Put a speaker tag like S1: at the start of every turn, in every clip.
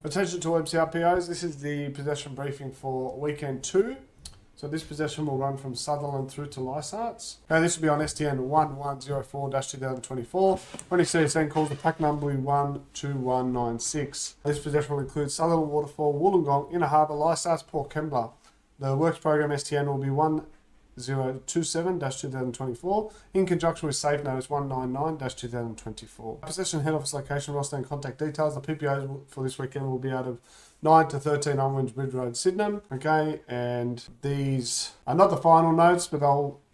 S1: Attention to MCRPOs, this is the possession briefing for weekend 2. So this possession will run from Sutherland through to Lysarts. Okay, this will be on STN 1104-2024. When you CSN calls, the pack number will be 12196. This possession will include Sutherland Waterfall, Wollongong, Inner Harbour, Lysarts, Port Kembla. The works program STN will be 1027-2024 in conjunction with Safe Notice 199-2024. Possession head office location, roster and contact details. The PPOs for this weekend will be out of 9 to 13 Onwards Bridge Road, Sydenham. Okay, and these are not the final notes, but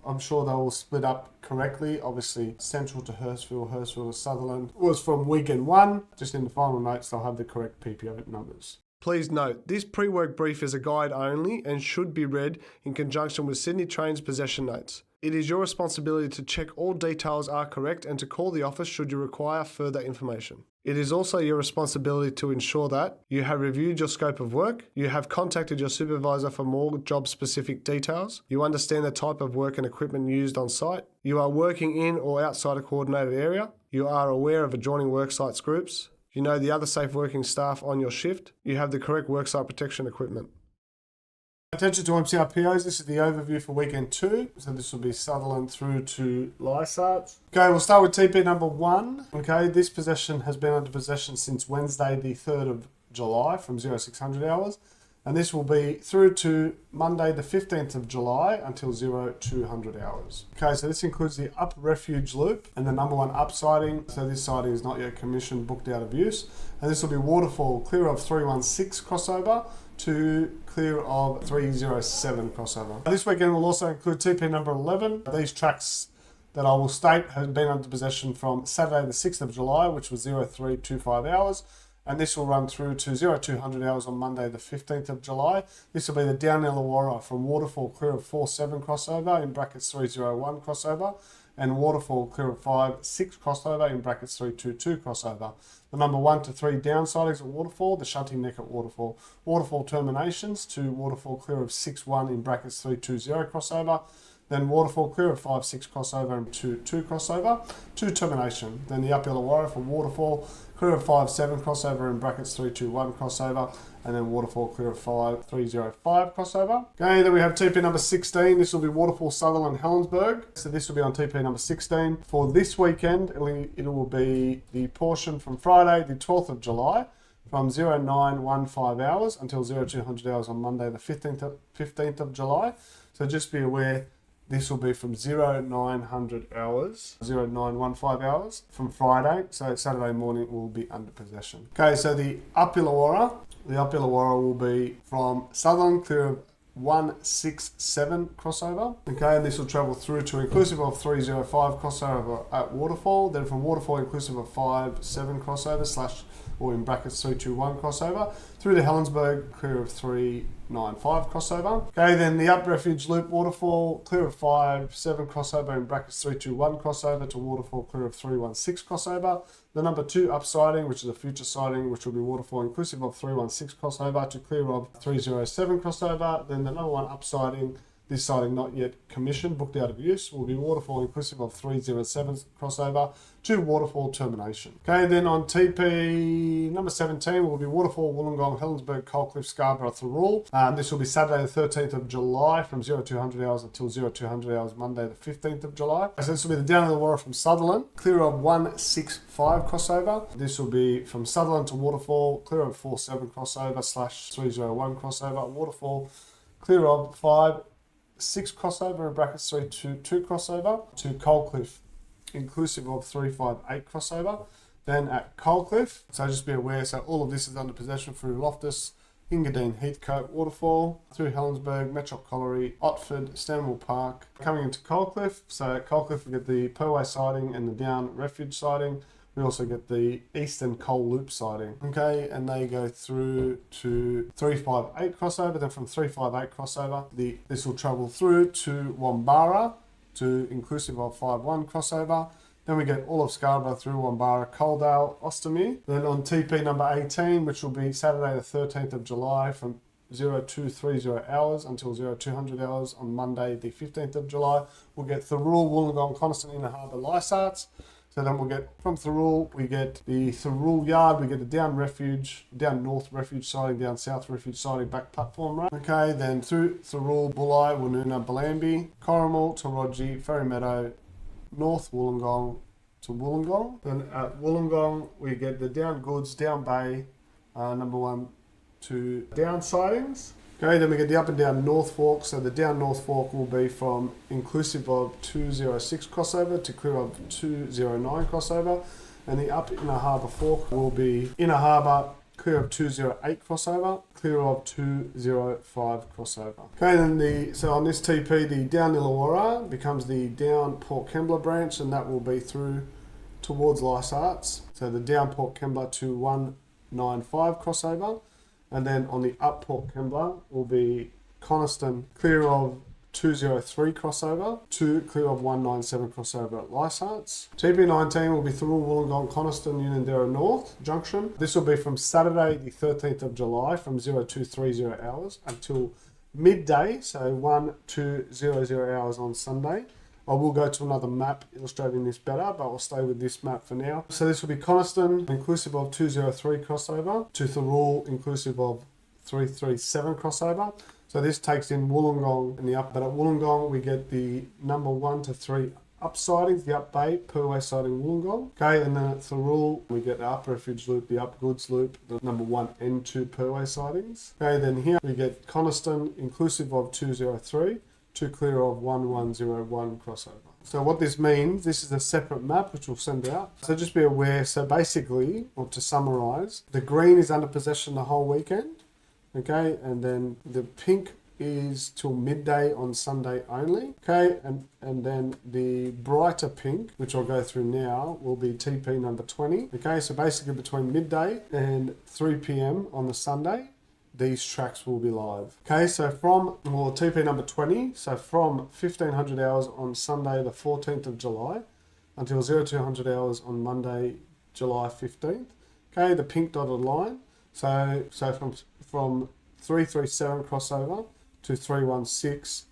S1: I'm sure they will split up correctly. Obviously, Central to Hurstville, Hurstville to Sutherland was from weekend 1. Just in the final notes, they'll have the correct PPO numbers. Please note, this pre-work brief is a guide only and should be read in conjunction with Sydney Trains possession notes. It is your responsibility to check all details are correct and to call the office should you require further information. It is also your responsibility to ensure that you have reviewed your scope of work, you have contacted your supervisor for more job-specific details, you understand the type of work and equipment used on site, you are working in or outside a coordinated area, you are aware of adjoining worksites groups, you know the other safe working staff on your shift, you have the correct worksite protection equipment. Attention to MCRPOs, this is the overview for weekend 2. So this will be Sutherland through to Lysarts. Okay, we'll start with TP number 1. Okay, this possession has been under possession since Wednesday the 3rd of July from 0600 hours. And this will be through to Monday the 15th of July until 0200 hours. Okay, so this includes the up refuge loop and the number 1 up siding. So this siding is not yet commissioned, booked out of use. And this will be waterfall clear of 316 crossover to clear of 307 crossover. This weekend will also include TP number 11. These tracks that I will state have been under possession from Saturday the 6th of July, which was 0325 hours. And this will run through to 0200 hours on Monday the 15th of July. This will be the down Illawarra from waterfall clear of 47 crossover in brackets 301 crossover and waterfall clear of 56 crossover in brackets 322 crossover. The number 1 to 3 down sidings at waterfall, the shunting neck at waterfall. Waterfall terminations to waterfall clear of 61 in brackets 320 crossover. Then waterfall clear of 56 crossover and 22 crossover to termination. Then the up Illawarra for waterfall clear of 57 crossover in brackets 321 crossover, and then waterfall clear of 5305 crossover. Okay, then we have TP number 16. This will be waterfall Sutherland Helensburgh. So this will be on TP number 16. For this weekend, it will be the portion from Friday, the 12th of July, from 0915 hours until 0200 hours on Monday, the 15th of July. So just be aware, this will be from 0900 hours, 0915 hours from Friday. So Saturday morning will be under possession. Okay, so the up Illawarra will be from Sutherland clear of 167 crossover. Okay, and this will travel through to inclusive of 305 crossover at waterfall. Then from waterfall inclusive of 57 crossover slash or in brackets 321 crossover through to Helensburgh clear of 395 crossover. Okay, then the up refuge loop waterfall clear of 57 crossover in brackets 321 crossover to waterfall clear of 316 crossover. The number 2 up siding, which is a future siding, which will be waterfall inclusive of 316 crossover to clear of 307 crossover. Then the number 1 up siding, this siding not yet commissioned, booked out of use, will be waterfall inclusive of 307 crossover to waterfall termination. Okay, then on TP number 17 will be waterfall Wollongong, Helensburgh, Coalcliff, Scarborough, Thirroul. This will be Saturday the 13th of July from 0200 hours until 0200 hours Monday the 15th of July. So this will be the down Illawarra from Sutherland, clear of 165 crossover. This will be from Sutherland to waterfall, clear of 47 crossover slash 301 crossover, waterfall, clear of 56 crossover in brackets 322 crossover to Coalcliff, inclusive of 358 crossover. Then at Coalcliff, so just be aware, so all of this is under possession through Loftus, Ingadine, Heathcote, Waterfall, through Helensburgh, Metchalk Colliery, Otford, Stanwell Park. Coming into Coalcliff, so at Coalcliff we get the Perway siding and the down refuge siding. We also get the Eastern Coal Loop siding. Okay, and they go through to 358 crossover. Then from 358 crossover, this will travel through to Wombara to inclusive of 51 crossover. Then we get all of Scarborough through Wombara, Coaldale, Ostomy. Then on TP number 18, which will be Saturday the 13th of July from 0230 hours until 0200 hours on Monday the 15th of July, we'll get Thirroul, Wollongong, Coniston, Inner Harbour, Lysarts. So then we'll get from Thirroul, we get the Thirroul Yard, we get the down north refuge siding, down south refuge siding, back platform road. Okay, then through Thirroul, Bulli, Woonona, Bellambi, Corrimal, Toroji, Ferry Meadow, North Wollongong to Wollongong. Then at Wollongong, we get the down goods, down bay, number 1 to down sidings. Okay, then we get the up and down North Fork. So the down North Fork will be from inclusive of 206 crossover to clear of 209 crossover. And the up Inner Harbour Fork will be Inner Harbour, clear of 208 crossover, clear of 205 crossover. Okay, then so on this TP, the down Illawarra becomes the down Port Kembla branch, and that will be through towards Lysarts. So the down Port Kembla to 195 crossover. And then on the up Port Kembla will be Coniston, clear of 203 crossover to clear of 197 crossover at Lysarts. TP19 will be Thirroul, Wollongong, Coniston, Unanderra North Junction. This will be from Saturday the 13th of July from 0230 hours until midday, so 1200 hours on Sunday. I will go to another map illustrating this better, but I'll stay with this map for now. So this will be Coniston, inclusive of 203 crossover, to Thirroul, inclusive of 337 crossover. So this takes in Wollongong in the up, but at Wollongong we get the number 1 to 3 up sidings, the up bay, Purway siding Wollongong. Okay, and then at Thirroul we get the up refuge loop, the up goods loop, the number 1 and 2 Purway sidings. Okay, then here we get Coniston, inclusive of 203. To clear of 1101 crossover. So what this means, this is a separate map which we'll send out. So just be aware, so basically, or to summarise, the green is under possession the whole weekend, okay, and then the pink is till midday on Sunday only, okay, and then the brighter pink, which I'll go through now, will be TP number 20, okay, so basically between midday and 3 p.m. on the Sunday, these tracks will be live. Okay, so from TP number 20, so from 1500 hours on Sunday the 14th of July until 0200 hours on Monday, July 15th. Okay, the pink dotted line. So from 337 crossover to 316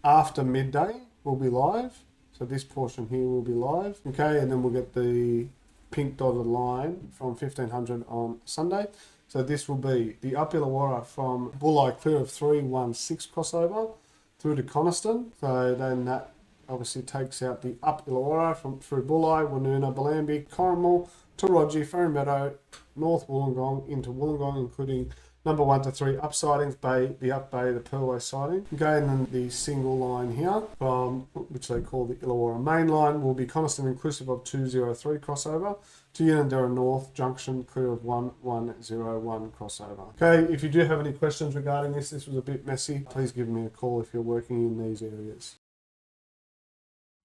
S1: after midday will be live. So this portion here will be live. Okay, and then we'll get the pink dotted line from 1500 on Sunday. So this will be the up Illawarra from Bulli, clear of 316 crossover through to Coniston. So then that obviously takes out the up Illawarra through Bulli, Woonona, Bellambi, Corrimal, Toroji, Ferry Meadow, North Wollongong into Wollongong, including number 1 to 3 up sidings, bay, the up bay, the Purway siding. Okay, and then the single line here from which they call the Illawarra main line will be Coniston, inclusive of 203 crossover to Unanderra North Junction, clear of 1101 crossover. Okay, if you do have any questions regarding this was a bit messy, please give me a call if you're working in these areas.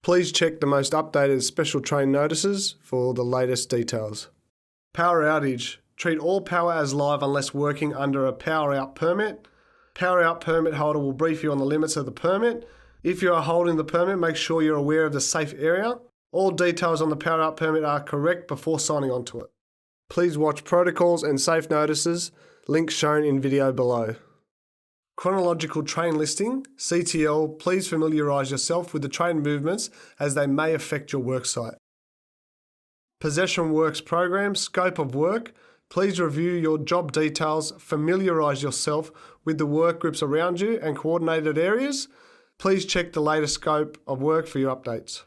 S1: Please check the most updated special train notices for the latest details. Power outage. Treat all power as live unless working under a power out permit. Power out permit holder will brief you on the limits of the permit. If you are holding the permit, make sure you're aware of the safe area. All details on the power out permit are correct before signing onto it. Please watch protocols and safe notices, links shown in video below. Chronological train listing, CTL, please familiarise yourself with the train movements as they may affect your worksite. Possession works program, scope of work, please review your job details, familiarise yourself with the work groups around you and coordinated areas. Please check the latest scope of work for your updates.